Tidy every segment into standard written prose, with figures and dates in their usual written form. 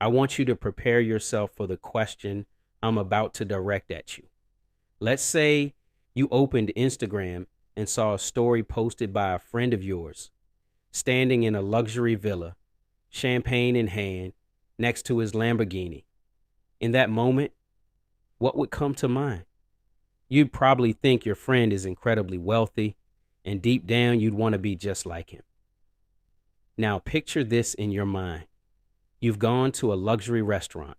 I want you to prepare yourself for the question I'm about to direct at you. Let's say you opened Instagram and saw a story posted by a friend of yours, standing in a luxury villa, champagne in hand, next to his Lamborghini. In that moment, what would come to mind? You'd probably think your friend is incredibly wealthy, and deep down, you'd want to be just like him. Now, picture this in your mind. You've gone to a luxury restaurant.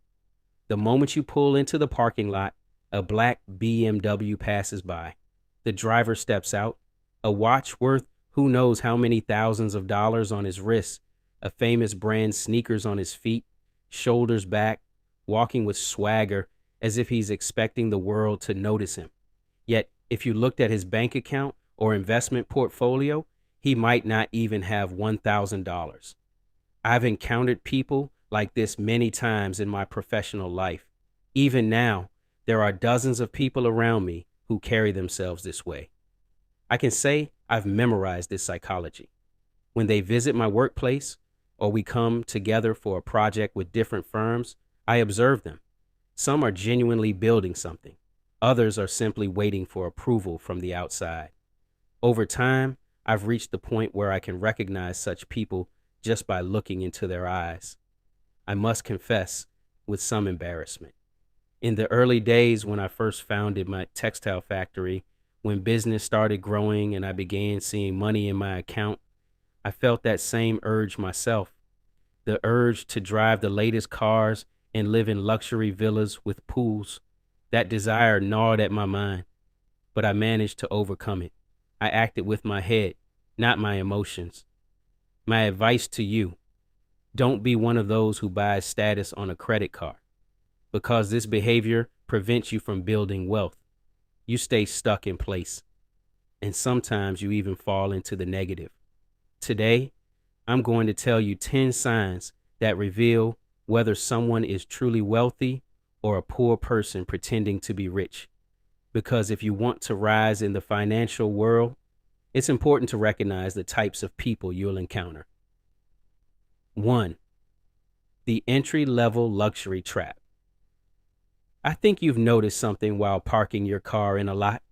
The moment you pull into the parking lot, a black BMW passes by. The driver steps out, a watch worth who knows how many thousands of dollars on his wrist, a famous brand sneakers on his feet, shoulders back, walking with swagger as if he's expecting the world to notice him. Yet, if you looked at his bank account or investment portfolio, he might not even have $1,000. I've encountered people like this many times in my professional life. Even now, there are dozens of people around me who carry themselves this way. I can say I've memorized this psychology. When they visit my workplace or we come together for a project with different firms, I observe them. Some are genuinely building something. Others are simply waiting for approval from the outside. Over time, I've reached the point where I can recognize such people just by looking into their eyes. I must confess, with some embarrassment. In the early days when I first founded my textile factory, when business started growing and I began seeing money in my account, I felt that same urge myself. The urge to drive the latest cars and live in luxury villas with pools. That desire gnawed at my mind, but I managed to overcome it. I acted with my head, not my emotions. My advice to you: don't be one of those who buys status on a credit card, because this behavior prevents you from building wealth. You stay stuck in place, and sometimes you even fall into the negative. Today, I'm going to tell you 10 signs that reveal whether someone is truly wealthy or a poor person pretending to be rich. Because if you want to rise in the financial world, it's important to recognize the types of people you'll encounter. 1. The entry-level luxury trap. I think you've noticed something while parking your car in a lot.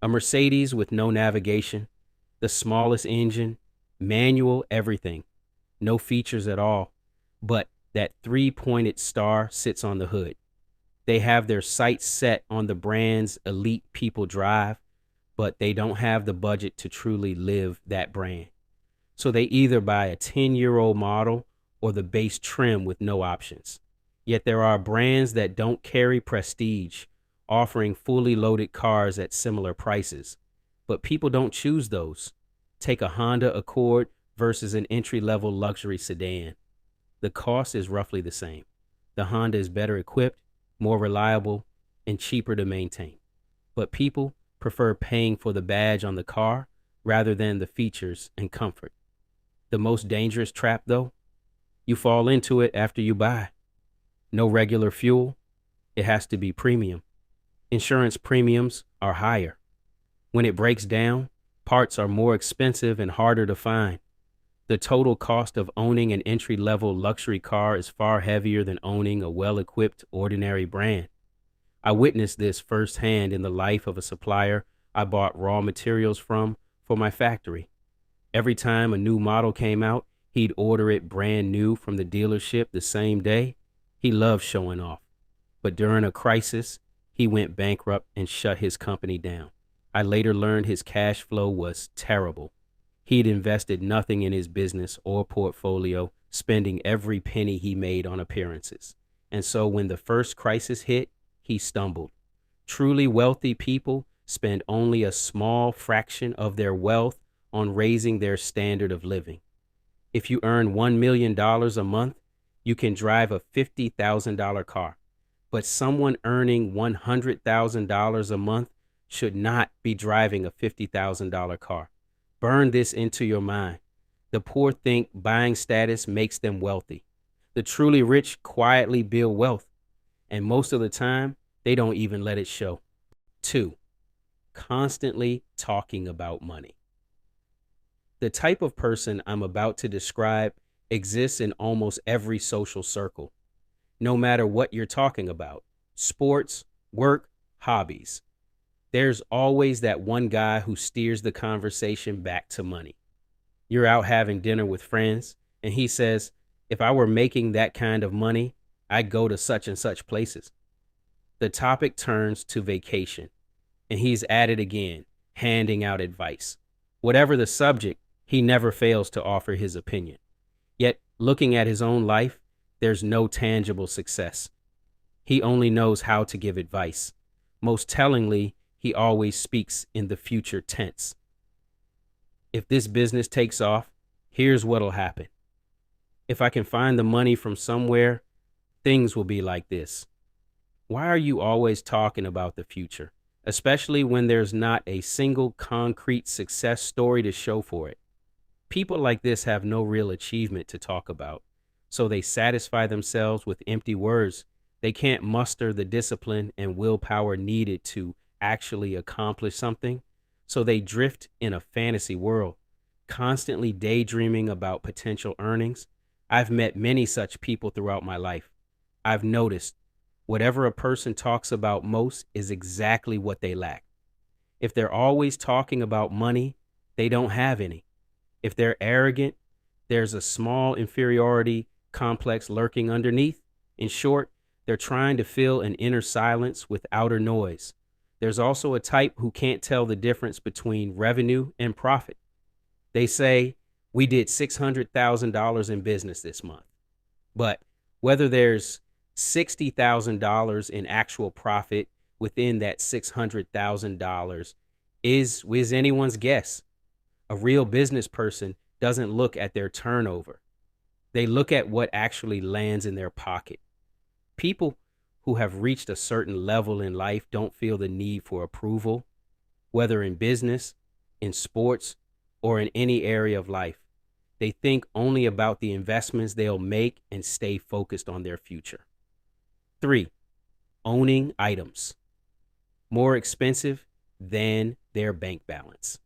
A Mercedes with no navigation, the smallest engine, manual everything, no features at all, but that three-pointed star sits on the hood. They have their sights set on the brand's elite people drive, but they don't have the budget to truly live that brand. So they either buy a 10-year-old model or the base trim with no options. Yet there are brands that don't carry prestige, offering fully loaded cars at similar prices. But people don't choose those. Take a Honda Accord versus an entry-level luxury sedan. The cost is roughly the same. The Honda is better equipped, more reliable, and cheaper to maintain. But people prefer paying for the badge on the car rather than the features and comfort. The most dangerous trap, though, you fall into it after you buy. No regular fuel, it has to be premium. Insurance premiums are higher. When it breaks down, parts are more expensive and harder to find. The total cost of owning an entry-level luxury car is far heavier than owning a well-equipped ordinary brand. I witnessed this firsthand in the life of a supplier I bought raw materials from for my factory. Every time a new model came out, he'd order it brand new from the dealership the same day. He loved showing off. But during a crisis, he went bankrupt and shut his company down. I later learned his cash flow was terrible. He'd invested nothing in his business or portfolio, spending every penny he made on appearances. And so when the first crisis hit, he stumbled. Truly wealthy people spend only a small fraction of their wealth on raising their standard of living. If you earn $1 million a month, you can drive a $50,000 car. But someone earning $100,000 a month should not be driving a $50,000 car. Burn this into your mind. The poor think buying status makes them wealthy. The truly rich quietly build wealth, and most of the time, they don't even let it show. 2. Constantly talking about money. The type of person I'm about to describe exists in almost every social circle. no matter what you're talking about: sports, work, hobbies. There's always that one guy who steers the conversation back to money. You're out having dinner with friends, and he says, "If I were making that kind of money, I'd go to such and such places." The topic turns to vacation, and he's at it again, handing out advice. Whatever the subject, he never fails to offer his opinion. Yet, looking at his own life, there's no tangible success. He only knows how to give advice. Most tellingly, he always speaks in the future tense. If this business takes off, here's what'll happen. If I can find the money from somewhere, things will be like this. Why are you always talking about the future, especially when there's not a single concrete success story to show for it? People like this have no real achievement to talk about, so they satisfy themselves with empty words. They can't muster the discipline and willpower needed to actually accomplish something, so they drift in a fantasy world, constantly daydreaming about potential earnings. I've met many such people throughout my life. I've noticed whatever a person talks about most is exactly what they lack. If they're always talking about money, they don't have any. If they're arrogant, there's a small inferiority complex lurking underneath. In short, they're trying to fill an inner silence with outer noise. There's also a type who can't tell the difference between revenue and profit. They say, "We did $600,000 in business this month." But whether there's $60,000 in actual profit within that $600,000 is anyone's guess. A real business person doesn't look at their turnover. They look at what actually lands in their pocket. People who have reached a certain level in life don't feel the need for approval, whether in business, in sports, or in any area of life. They think only about the investments they'll make and stay focused on their future. 3. Owning items. More expensive than their bank balance.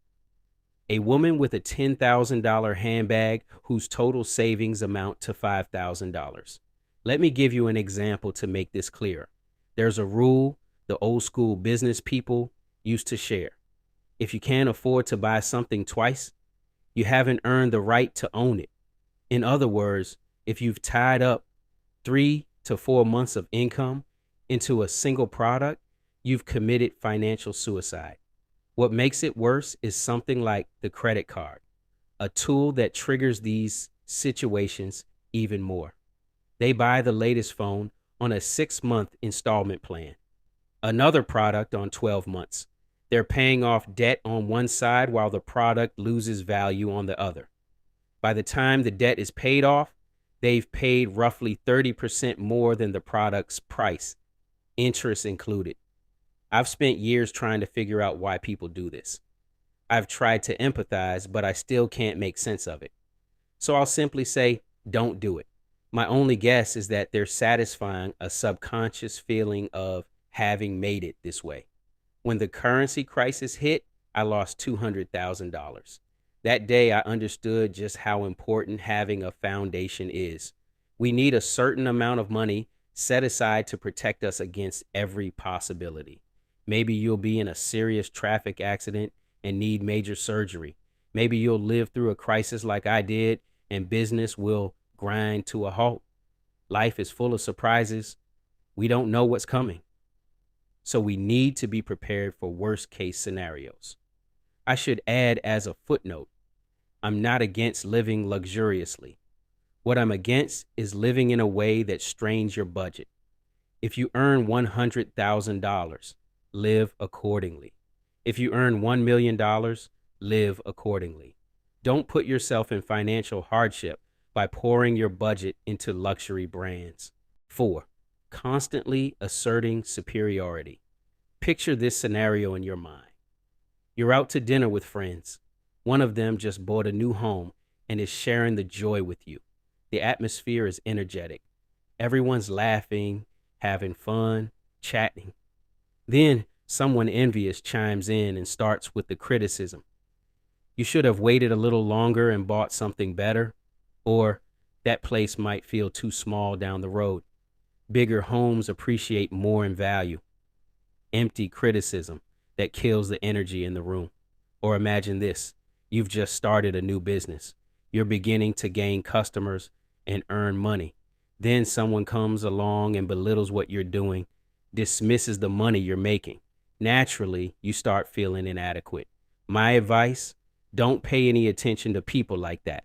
A woman with a $10,000 handbag whose total savings amount to $5,000. Let me give you an example to make this clear. There's a rule the old school business people used to share. If you can't afford to buy something twice, you haven't earned the right to own it. In other words, if you've tied up 3 to 4 months of income into a single product, you've committed financial suicide. What makes it worse is something like the credit card, a tool that triggers these situations even more. They buy the latest phone on a 6-month installment plan, another product on 12 months. They're paying off debt on one side while the product loses value on the other. By the time the debt is paid off, they've paid roughly 30% more than the product's price, interest included. I've spent years trying to figure out why people do this. I've tried to empathize, but I still can't make sense of it. So I'll simply say, don't do it. My only guess is that they're satisfying a subconscious feeling of having made it this way. When the currency crisis hit, I lost $200,000. That day, I understood just how important having a foundation is. We need a certain amount of money set aside to protect us against every possibility. Maybe you'll be in a serious traffic accident and need major surgery. Maybe you'll live through a crisis like I did and business will grind to a halt. Life is full of surprises. We don't know what's coming. So we need to be prepared for worst case scenarios. I should add as a footnote, I'm not against living luxuriously. What I'm against is living in a way that strains your budget. If you earn $100,000, live accordingly. If you earn $1 million, live accordingly. Don't put yourself in financial hardship by pouring your budget into luxury brands. 4. Constantly asserting superiority. Picture this scenario in your mind. You're out to dinner with friends. One of them just bought a new home and is sharing the joy with you. The atmosphere is energetic. Everyone's laughing, having fun, chatting. Then someone envious chimes in and starts with the criticism. You should have waited a little longer and bought something better, or that place might feel too small down the road. Bigger homes appreciate more in value. Empty criticism that kills the energy in the room. Or imagine this: you've just started a new business. You're beginning to gain customers and earn money. Then someone comes along and belittles what you're doing, dismisses the money you're making. Naturally, you start feeling inadequate. My advice: don't pay any attention to people like that.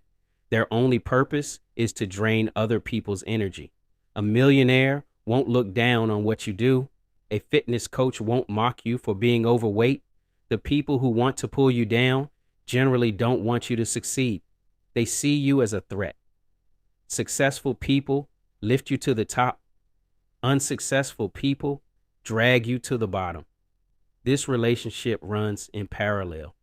Their only purpose is to drain other people's energy. A millionaire won't look down on what you do. A fitness coach won't mock you for being overweight. The people who want to pull you down generally don't want you to succeed. They see you as a threat. Successful people lift you to the top. Unsuccessful people drag you to the bottom. This relationship runs in parallel.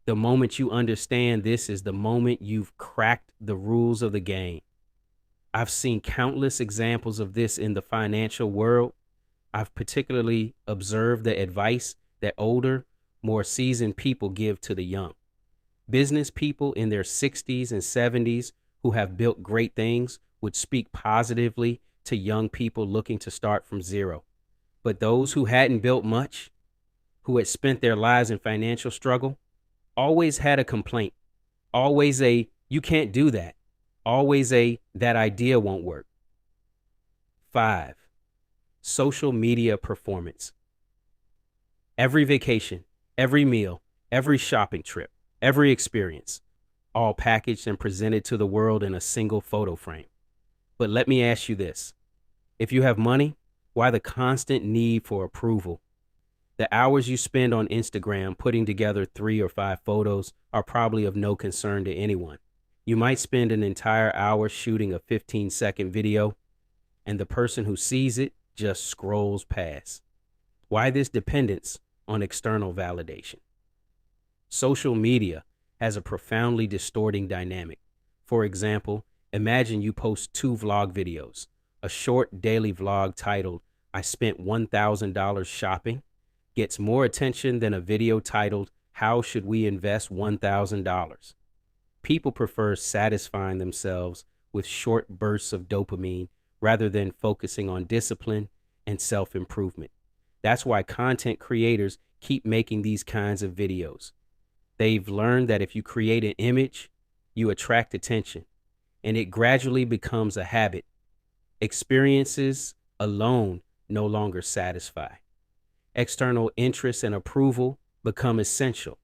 The moment you understand this is the moment you've cracked the rules of the game. I've seen countless examples of this in the financial world. I've particularly observed the advice that older, more seasoned people give to the young. Business people in their 60s and 70s who have built great things would speak positively to young people looking to start from zero. But those who hadn't built much, who had spent their lives in financial struggle, always had a complaint, always a "you can't do that," always a "that idea won't work." 5. Social media performance. Every vacation, every meal, every shopping trip, every experience, all packaged and presented to the world in a single photo frame. But let me ask you this: if you have money, why the constant need for approval? The hours you spend on Instagram putting together 3 or 5 photos are probably of no concern to anyone. You might spend an entire hour shooting a 15-second video, and the person who sees it just scrolls past. Why this dependence on external validation? Social media has a profoundly distorting dynamic. For example, imagine you post 2 vlog videos, a short daily vlog titled "I spent $1,000 shopping" gets more attention than a video titled "How should we invest $1,000?" People prefer satisfying themselves with short bursts of dopamine rather than focusing on discipline and self-improvement. That's why content creators keep making these kinds of videos. They've learned that if you create an image, you attract attention, and it gradually becomes a habit. Experiences alone no longer satisfy. External interest and approval become essential.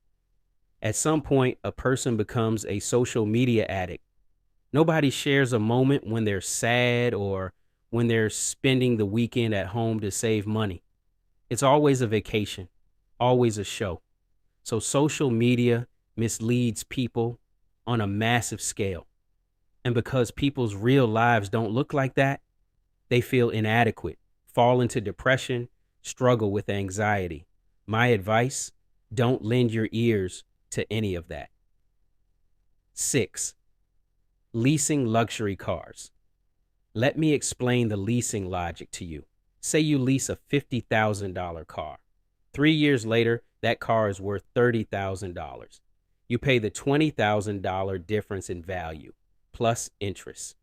At some point, a person becomes a social media addict. Nobody shares a moment when they're sad or when they're spending the weekend at home to save money. It's always a vacation, always a show. So social media misleads people on a massive scale. And because people's real lives don't look like that, they feel inadequate, fall into depression, struggle with anxiety. My advice: don't lend your ears to any of that. 6. Leasing luxury cars. Let me explain the leasing logic to you. Say you lease a $50,000 car. 3 years later, that car is worth $30,000. You pay the $20,000 difference in value, plus interest.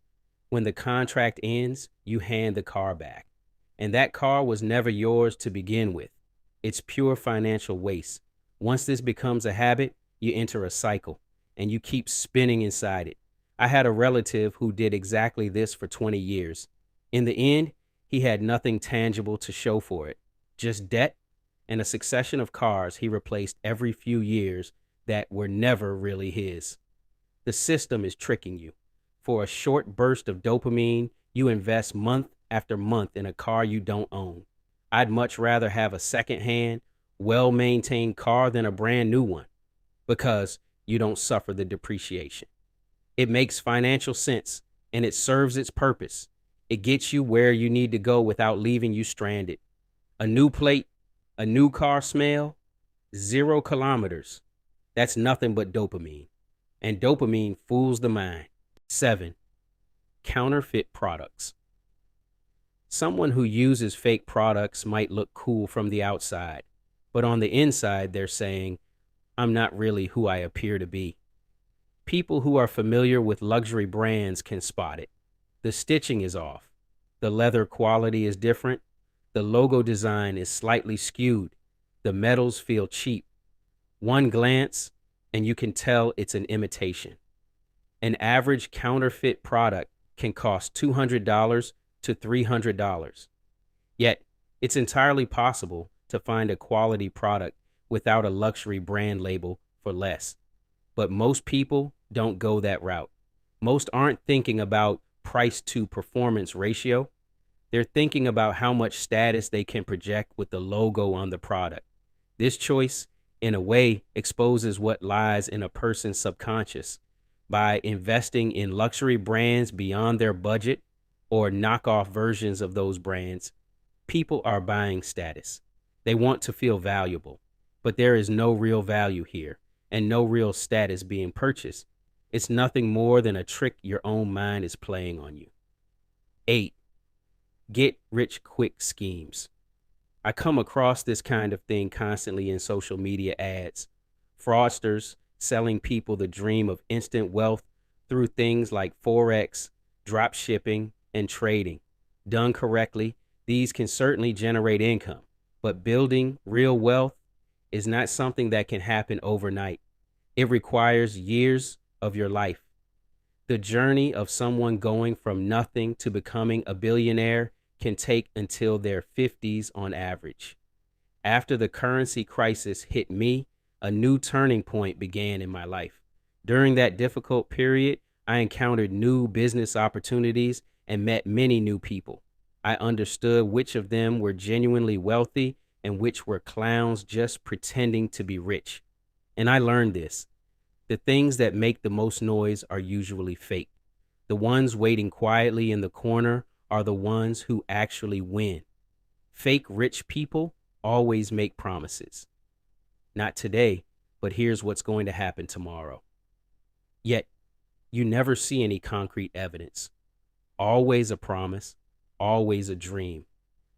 When the contract ends, you hand the car back. And that car was never yours to begin with. It's pure financial waste. Once this becomes a habit, you enter a cycle, and you keep spinning inside it. I had a relative who did exactly this for 20 years. In the end, he had nothing tangible to show for it, just debt and a succession of cars he replaced every few years that were never really his. The system is tricking you. For a short burst of dopamine, you invest month after month in a car you don't own. I'd much rather have a second-hand, well-maintained car than a brand new one, because you don't suffer the depreciation. It makes financial sense, and it serves its purpose. It gets you where you need to go without leaving you stranded. A new plate, a new car smell, 0 kilometers. That's nothing but dopamine. And dopamine fools the mind. 7. Counterfeit products. Someone who uses fake products might look cool from the outside, but on the inside they're saying, "I'm not really who I appear to be." People who are familiar with luxury brands can spot it. The stitching is off. The leather quality is different. The logo design is slightly skewed. The metals feel cheap. One glance, and you can tell it's an imitation. An average counterfeit product can cost $200 to $300. Yet, it's entirely possible to find a quality product without a luxury brand label for less. But most people don't go that route. Most aren't thinking about price to performance ratio. They're thinking about how much status they can project with the logo on the product. This choice, in a way, exposes what lies in a person's subconscious. By investing in luxury brands beyond their budget or knockoff versions of those brands, people are buying status. They want to feel valuable, but there is no real value here and no real status being purchased. It's nothing more than a trick your own mind is playing on you. 8. Get rich quick schemes. I come across this kind of thing constantly in social media ads. Fraudsters selling people the dream of instant wealth through things like Forex, drop shipping, and trading. Done correctly, these can certainly generate income, but building real wealth is not something that can happen overnight. It requires years of your life. The journey of someone going from nothing to becoming a billionaire can take until their 50s on average. After the currency crisis hit me, a new turning point began in my life. During that difficult period, I encountered new business opportunities and met many new people. I understood which of them were genuinely wealthy and which were clowns just pretending to be rich. And I learned this. The things that make the most noise are usually fake. The ones waiting quietly in the corner are the ones who actually win. Fake rich people always make promises. Not today, but here's what's going to happen tomorrow. Yet, you never see any concrete evidence. Always a promise, always a dream.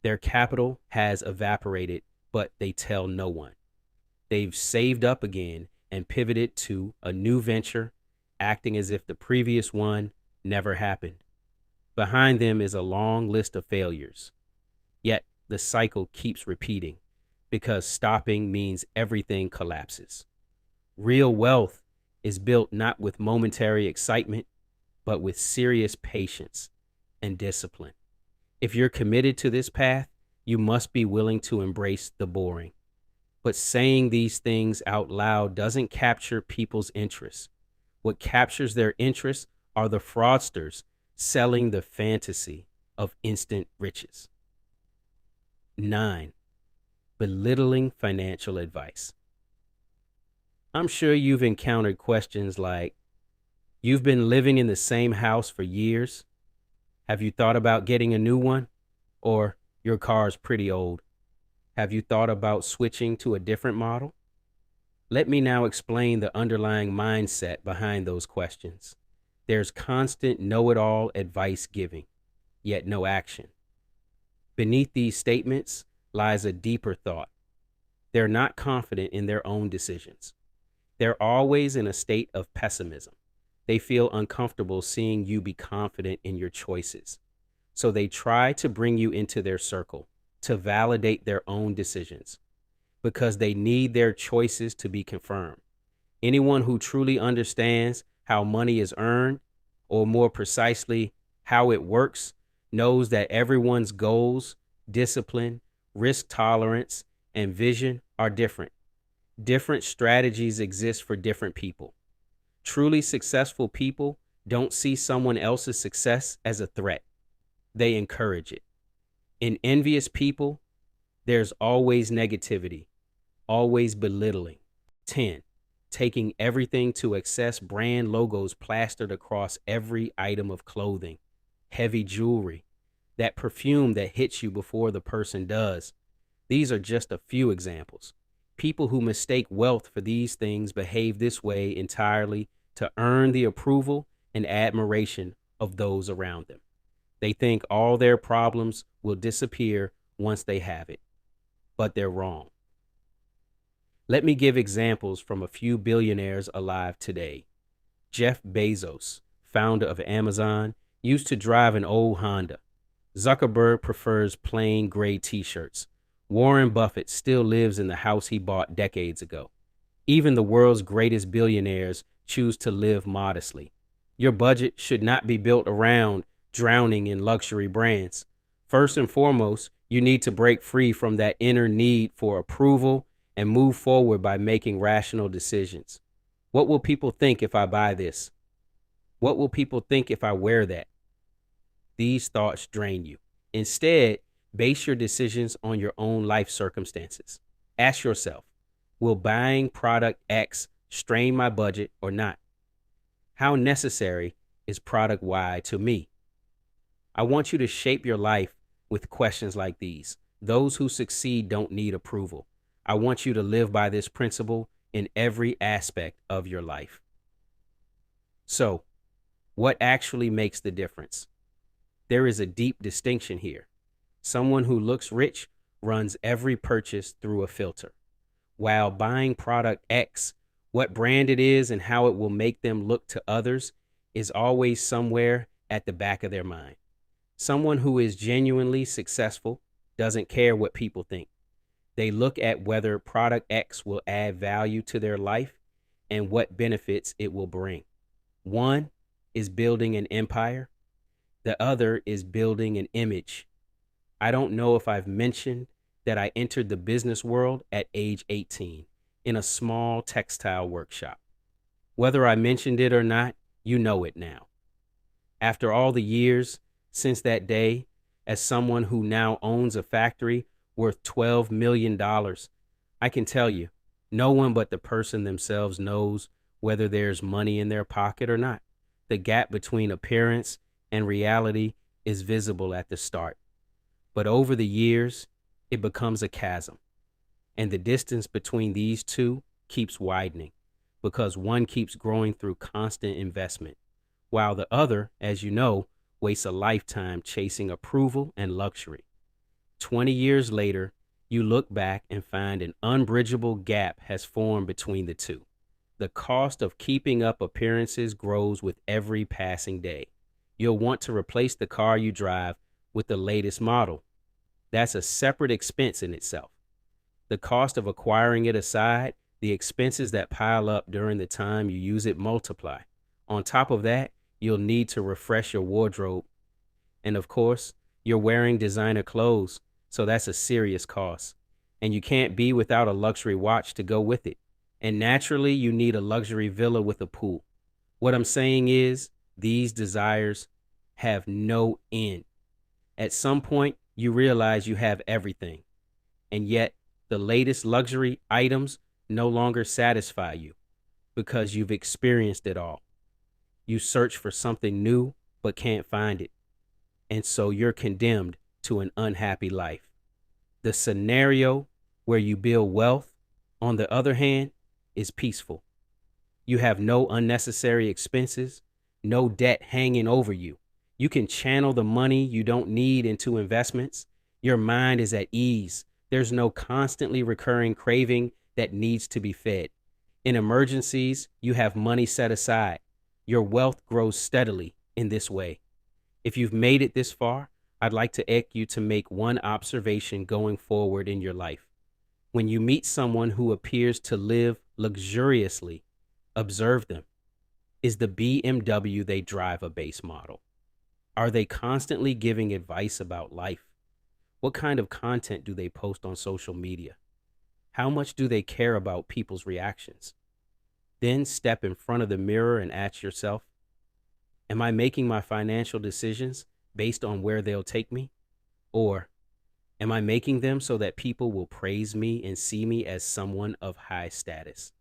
Their capital has evaporated, but they tell no one. They've saved up again and pivoted to a new venture, acting as if the previous one never happened. Behind them is a long list of failures. Yet the cycle keeps repeating because stopping means everything collapses. Real wealth is built not with momentary excitement, but with serious patience and discipline. If you're committed to this path, you must be willing to embrace the boring. But saying these things out loud doesn't capture people's interest. What captures their interest are the fraudsters selling the fantasy of instant riches. 9. Belittling financial advice. I'm sure you've encountered questions like, "You've been living in the same house for years. Have you thought about getting a new one?" Or, "Your car's pretty old. Have you thought about switching to a different model?" Let me now explain the underlying mindset behind those questions. There's constant know-it-all advice giving, yet no action. Beneath these statements lies a deeper thought. They're not confident in their own decisions. They're always in a state of pessimism. They feel uncomfortable seeing you be confident in your choices. So they try to bring you into their circle to validate their own decisions because they need their choices to be confirmed. Anyone who truly understands how money is earned, or more precisely, how it works, knows that everyone's goals, discipline, risk tolerance, and vision are different. Different strategies exist for different people. Truly successful people don't see someone else's success as a threat. They encourage it. In envious people, there's always negativity, always belittling. 10. Taking everything to excess brand logos plastered across every item of clothing, heavy jewelry, that perfume that hits you before the person does. These are just a few examples. People who mistake wealth for these things behave this way entirely to earn the approval and admiration of those around them. They think all their problems will disappear once they have it, but they're wrong. Let me give examples from a few billionaires alive today. Jeff Bezos, founder of Amazon, used to drive an old Honda. Zuckerberg prefers plain gray t-shirts. Warren Buffett still lives in the house he bought decades ago. Even the world's greatest billionaires choose to live modestly. Your budget should not be built around drowning in luxury brands. First and foremost, you need to break free from that inner need for approval and move forward by making rational decisions. What will people think if I buy this? What will people think if I wear that? These thoughts drain you. Instead, base your decisions on your own life circumstances. Ask yourself, will buying product X strain my budget or not? How necessary is product Y to me? I want you to shape your life with questions like these. Those who succeed don't need approval. I want you to live by this principle in every aspect of your life. So, what actually makes the difference? There is a deep distinction here. Someone who looks rich runs every purchase through a filter, while buying product X, what brand it is and how it will make them look to others, is always somewhere at the back of their mind. Someone who is genuinely successful doesn't care what people think. They look at whether product X will add value to their life and what benefits it will bring. One is building an empire. The other is building an image. I don't know if I've mentioned that I entered the business world at age 18 in a small textile workshop. Whether I mentioned it or not, you know it now. After all the years since that day, as someone who now owns a factory worth $12 million, I can tell you, no one but the person themselves knows whether there's money in their pocket or not. The gap between appearance and reality is visible at the start. But over the years, it becomes a chasm. And the distance between these two keeps widening because one keeps growing through constant investment, while the other, as you know, wastes a lifetime chasing approval and luxury. 20 years later, you look back and find an unbridgeable gap has formed between the two. The cost of keeping up appearances grows with every passing day. You'll want to replace the car you drive with the latest model. That's a separate expense in itself. The cost of acquiring it aside, the expenses that pile up during the time you use it multiply. On top of that, you'll need to refresh your wardrobe. And of course, you're wearing designer clothes, so that's a serious cost. And you can't be without a luxury watch to go with it. And naturally, you need a luxury villa with a pool. What I'm saying is, these desires have no end. At some point, you realize you have everything, and yet the latest luxury items no longer satisfy you because you've experienced it all. You search for something new but can't find it, and so you're condemned to an unhappy life. The scenario where you build wealth, on the other hand, is peaceful. You have no unnecessary expenses, no debt hanging over you. You can channel the money you don't need into investments. Your mind is at ease. There's no constantly recurring craving that needs to be fed. In emergencies, you have money set aside. Your wealth grows steadily in this way. If you've made it this far, I'd like to ask you to make one observation going forward in your life. When you meet someone who appears to live luxuriously, observe them. Is the BMW they drive a base model? Are they constantly giving advice about life? What kind of content do they post on social media? How much do they care about people's reactions? Then step in front of the mirror and ask yourself, am I making my financial decisions based on where they'll take me? Or am I making them so that people will praise me and see me as someone of high status?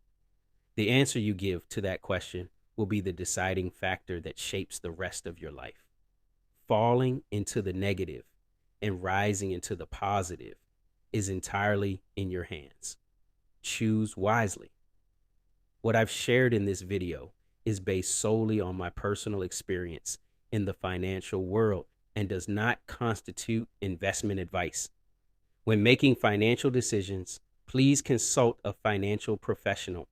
The answer you give to that question will be the deciding factor that shapes the rest of your life. Falling into the negative and rising into the positive is entirely in your hands. Choose wisely. What I've shared in this video is based solely on my personal experience in the financial world and does not constitute investment advice. When making financial decisions, please consult a financial professional